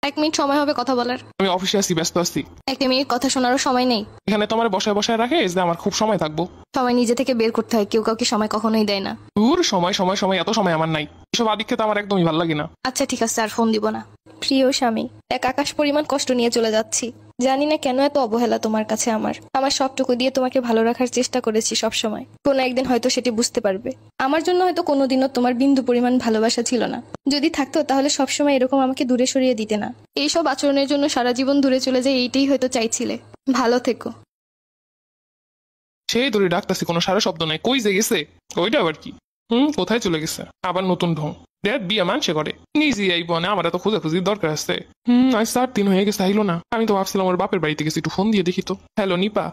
1 minute সময় হবে কথা বলার? আমি অফিসে আছি, ব্যস্ত আছি। 1 মিনিট কথা শোনারও সময় নেই। এখানে তো আমার বসায় বসায় রাখে যে আমার খুব সময় থাকবো। সময় নিজে থেকে বের করতে হয়, কেউ কাউকে সময় কখনোই দেয় না। দূর, সময় সময় সময়, এত সময় আমার নাই। এসব আদিক্ষেতা আমার একদমই ভালো লাগে না। আচ্ছা ঠিক আছে, আর ফোন দিব না। প্রিয় স্বামী, এক আকাশ পরিমাণ কষ্ট নিয়ে চলে যাচ্ছি। জানি না কেন এত অবহেলা তোমার কাছে। আমার সবটুকু দিয়ে তোমাকে ভালো রাখার চেষ্টা করেছি সব সময়। কোনো একদিন হয়তো সেটি বুঝতে পারবে। আমার জন্য হয়তো কোনোদিনও তোমার বিন্দু পরিমাণ ভালোবাসা ছিল না। যদি থাকতো তাহলে সবসময় এরকম আমাকে দূরে সরিয়ে দিতে না। এইসব আচরণের জন্য সারা জীবন দূরে চলে যায়, এইটাই হয়তো চাইছিলে। ভালো থেকো। সেই ধরে ডাকতেছি, কোনো সারা শব্দ নাই। কই যে গেছে? ওইটা আবার কি? কোথায় চলে গেছে? আবার নতুন ঢং। দেখ, বিয়ে মানছে করে নিজে আইব না, আমার এত খোঁজাখুঁজির দরকার আছে। আজ 4 দিন হয়ে গেছে, আইলো না। আমি তো ভাবছিলাম ওর বাপের বাড়িতে গেছি, একটু ফোন দিয়ে দেখি তো। হ্যালো নিপা,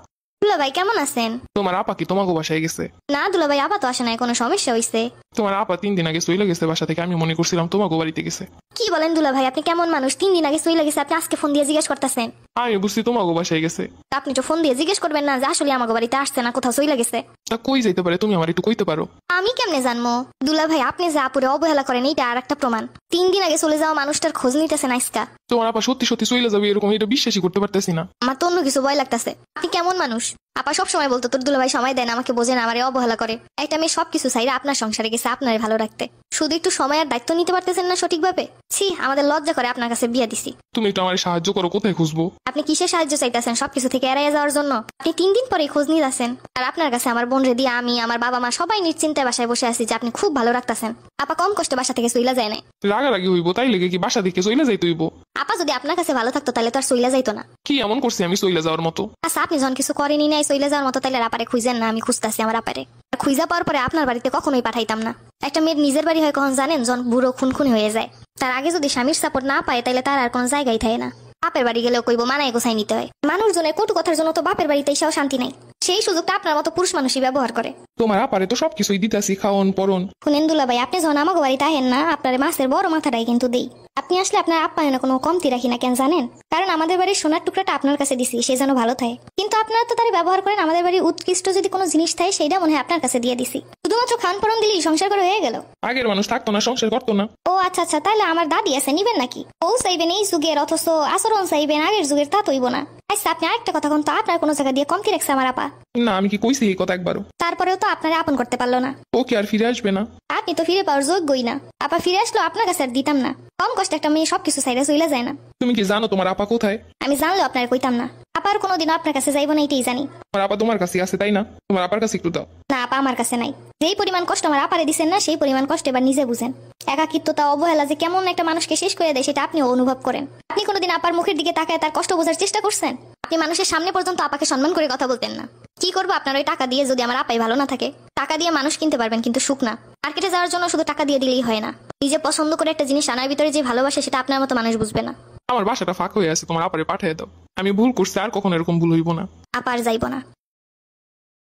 দুলাভাই কেমন আছেন? তোমার আপা কি তোমাকে বাসায় গেছে? না দুলাভাই, আপা তো আসে নাই, কোনো সমস্যা হইছে? তোমার আপা 3 দিন আগে চলে গেছে বাসা থেকে, আমি মনে করছিলাম তোমাকে বাড়িতে গেছে। কি বলেন দুলাভাই, আপনি কেমন মানুষ? 3 দিন আগে চলে গেছে, আপনি আজকে ফোন দিয়ে জিজ্ঞেস করতেছেন? আমি বুঝছি তোমাকে বাসায় গেছে। আপনি তো ফোন দিয়ে জিজ্ঞেস করবেন না যে আসলে আমাকে বাড়িতে আসছে না কোথাও চলে গেছে? তা কই যাইতে পারে, তুমি আমার একটু কইতে পারো? আমি কেমনে জানবো? দুলাভাই আপনি যে আপুরে অবহেলা করেন এইটা আর একটা প্রমাণ। 3 দিন আগে চলে যাওয়া মানুষটার খোঁজ নিতেছেন আজকা। তোমার আপা সত্যি সত্যি চলে যাবে এরকম, এটা বিশ্বাসই করতে পারতেছি না। আমার তো অন্য কিছু ভয় লাগতেছে। আপনি কেমন মানুষ? আপা সব সময় বলতো তোর দুলাভাই সময় দেন, আমাকে বোঝে না, আমারে অবহেলা করে। একটা মেয়ে সবকিছু চাইরে আপনার সংসারে গেছে আপনারে ভালো রাখতে, শুধু একটু সময় আর দায়িত্ব নিতে পারতেছেন না সঠিকভাবে। ছি, আমাদের লজ্জা করে আপনার কাছে বিয়ে দিছি। তুমি একটু আমার সাহায্য করো, কোথায় খুঁজবো? আপনি কিসের সাহায্য চাইতেছেন? সবকিছু থেকে এড়াইয়া যাওয়ার জন্য? আপনি 3 দিন পরেই খোঁজ নিয়ে যাচ্ছেন, আর আপনার কাছে আমার বোন রে দিয়ে আমি, আমার বাবা মা সবাই নিশ্চিন্তায় বাসায় বসে আছি যে আপনি খুব ভালো রাখতেছেন। আপা কম কষ্টে বাসা থেকে চইলা যায় না। রাগারাগি হইব তাই লেগে কি বাসা থেকে চইলা যাইতে হইব? আপা যদি আপনার কাছে ভালো থাকতো তাহলে তো আর চইলা যাইতো না। কি এমন করছি আমি চইলা যাওয়ার মতো? আচ্ছা আপনি যখন কিছু করেনি নাই চইলা যাওয়ার মতো, তাইলে আপারে খুঁজেন না, আমি খুঁজতেছি আমার আপারে। আর খুঁজা পাওয়ার পরে আপনার বাড়িতে কখনোই পাঠাইতাম না। একটা মেয়ের নিজের বাড়ি হয় কখন জানেন? যখন বুড়ো খুনখুনি হয়ে যায়। তার আগে যদি স্বামীর সাপোর্ট না পায় তাহলে তার আর কোনো জায়গায় থাকে না। বাপের বাড়ি গেলেও কইব মানায় গোছাই নিতে হয়। মানুষজনের কটু কথার জন্য তো বাপের বাড়িতে এসেও শান্তি নাই। সেই সুযোগটা আপনার মতো পুরুষ মানুষই ব্যবহার করে। তোমার আপারে তো সবকিছুই দিতাছি, খাওন পরন। শুনেন দুলাভাই, আপনি যখন আমাকে বাড়িতে আহেন না, আপনার মাছের বড় মাথাটাই কিন্তু দেই। আপনি আসলে আপনার আপ্যায়নে কোনো কমতি রাখি না, কেন জানেন? কারণ আমাদের বাড়ির সোনার টুকরাটা আপনার কাছে দিছি, সে যেন ভালো থাকে। কিন্তু আপনারা তো তার ব্যবহার করেন। আমাদের বাড়ির উৎকৃষ্ট যদি কোনো জিনিস থাকে সেইটা মনে হয় আপনার কাছে দিয়ে দিছি। শুধুমাত্র খান পরন দিলেই সংসার করে হয়ে গেল। আগের মানুষ থাকতো না, সংসার করতো না। ও আচ্ছা আচ্ছা, তাহলে আমার দাদি আছে, নিবেন নাকি? ও চাইবেন এই যুগের, অথচ আচরণ চাইবেন আগের যুগের, তা তৈব না। আচ্ছা আপনি আরেকটা কথা কোন তো, আপনার কোনো জায়গা দিয়ে কমতি রাখছে আমার আপা? না, আমি কি কইছি এই কথা একবারও? তারপরেও তো আপনারা আপন করতে পারলো না। ও কি আর ফিরে আসবে না? আপনি তো ফিরে পাওয়ার যোগ্যই না। আপা ফিরে আসলো আপনার কাছে আর দিতাম না। কম কষ্ট একটা মেয়ে সবকিছু চাইলে চইলা যায় না। তুমি কি জানো তোমার আপা কোথায়? আমি জানলেও আপনার কইতাম না। আপার কোনোদিন আপনার কাছে যাইব না, এটাই জানি। তোমার আপা তোমার কাছে আছে তাই না? তোমার আপার কাছে একটু দাও। না আপা আমার কাছে নাই। যেই পরিমাণ কষ্ট আমার আপারে দিচ্ছেন না, সেই পরিমাণ কষ্ট এবার নিজে বুঝেন। একাকিত্বতা, অবহেলা যে কেমন একটা মানুষকে শেষ করে দেয় সেটা আপনিও অনুভব করেন। আপনি কোনোদিন আপার মুখের দিকে তাকায় তার কষ্ট বোঝার চেষ্টা করছেন? আপনি মানুষের সামনে পর্যন্ত আপাকে সম্মান করে কথা বলতেন না। কি করবো আপনার ওই টাকা দিয়ে? যদি আমার আপাই ভালো না থাকে, টাকা দিয়ে মানুষ কিনতে পারবেন কিন্তু সুখ না। মার্কেটে যাওয়ার জন্য শুধু টাকা দিয়ে দিলেই হয় না। নিজে পছন্দ করে একটা জিনিস আনার ভিতরে যে ভালোবাসে সেটা আপনার মতো মানুষ বুঝবে না। আমার বাসাটা ফাঁকা হয়ে আছে, তোমার আপারে পাঠিয়ে দাও। আমি ভুল করছি, আর কখনো এরকম ভুল হইব না। আপার যাইব না।